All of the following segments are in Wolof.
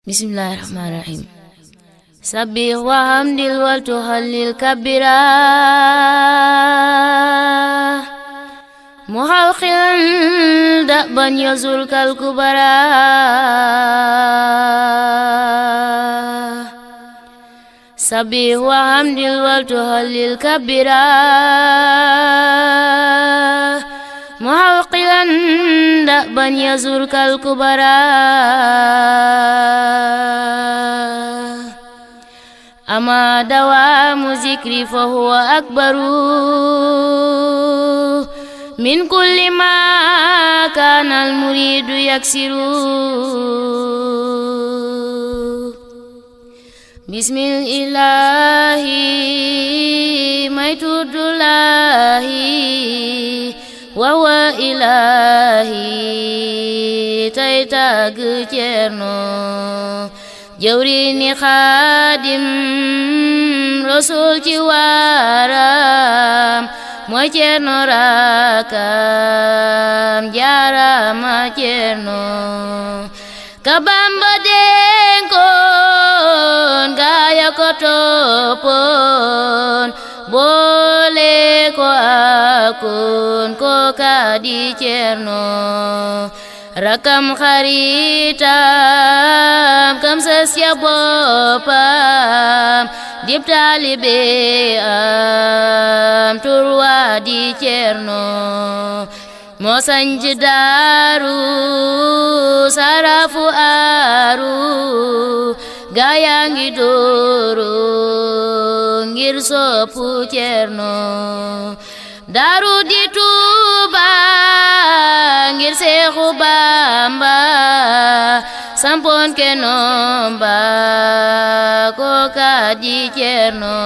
Bismillahirrahmanirrahim. Sabbih wa hamdil wal tuhallil kabira muhalqilan da'ban yazul kal kubara Sabbih wa hamdil wal tuhallil kabira muhalqilan da'ban yazul kal kubara Ama dawamu zikri fahuwa akbaru min kulli ma kana al-muridu yaksiru Bismillahi maitudullahi wa huwa ilahi tay tagg Ceerno jawrini Xaadim Rasul ci waaram mooy Ceerno rakam jaarama Ceerno ka Bamba dénkoon gaaya ko toppoon boole ko akon ko kadi Ceerno rakam xaritam kam sës ya boppam dib taalibe am turwa di Ceerno moo sanc Daaru sarafu aaru gaaya ngi dooru ngir soppu Ceerno Daaru di Tuuba ngir Seexu Bamba sampon kenomba ko kadi Ceerno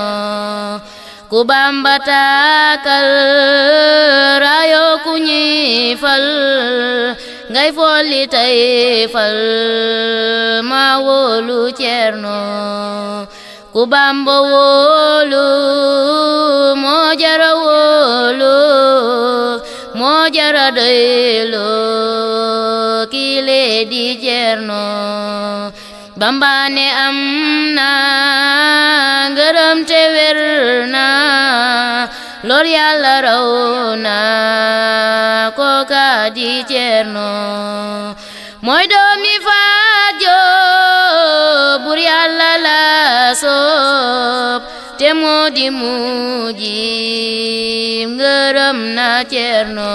ku Bamba takal rayo ku ñifal ngay folli tay fal ma wolu Ceerno ku Bamba wolu moo jara wolu moo jara doylu kile di Ceerno Bamba ne am na ngërëm te wér na lor Yàlla raw na ko kadi Ceerno mooy doomi Faat Jóob bur Yàlla la soob te moo di mujjim ngërëm na Ceerno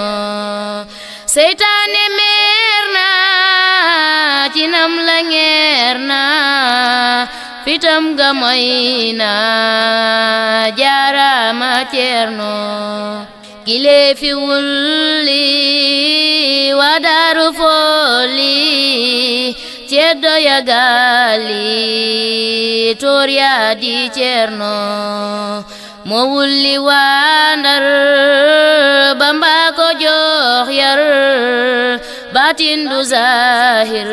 seytaane mer na ci nam la ngeer na fitam ga moy na jaarama Ceerno kile fi wulli wa Daaru folli ceddo ya gali toor ya di Ceerno moo wulli waa Ndar Bamba ko jox yar batin du zahir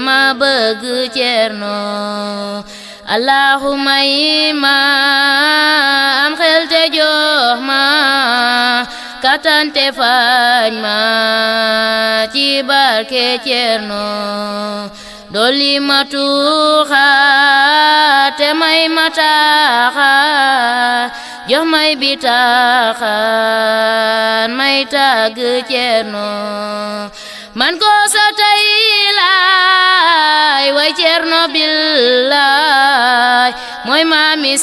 ma bëgg Ceerno Allahumma ma am xel te jox ma katan te faj ma ci barke Ceerno dolli ma tuuxa te may ma taaxa jox may bitaaxaan may tagg Ceerno man ko sa tay laay way Ceerno billaay mooy maami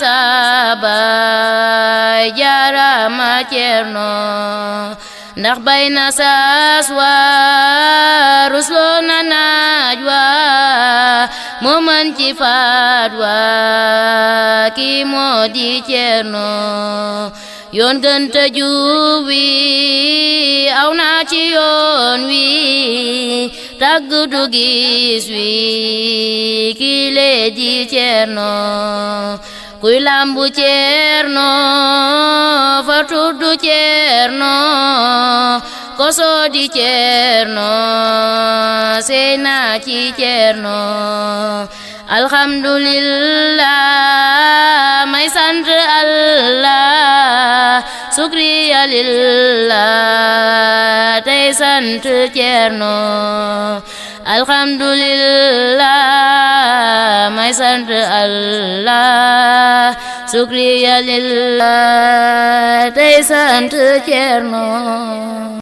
saabay jaarama Ceerno ndax bay na saas wa rusloo na naaj wa moo man ci faat wa kii moo di Ceerno yoon gënta juubi aw naa ci yoon wi tagg du gis wi kii lee di Ceerno kuy lambu Ceerno fa tuddu Ceerno koso di Ceerno sey naa ci Ceerno alhamdulillah may sant Allah sukriya lillah tey sant Ceerno alhamdulillah may sant Allah sukriya lillah tey sant Ceerno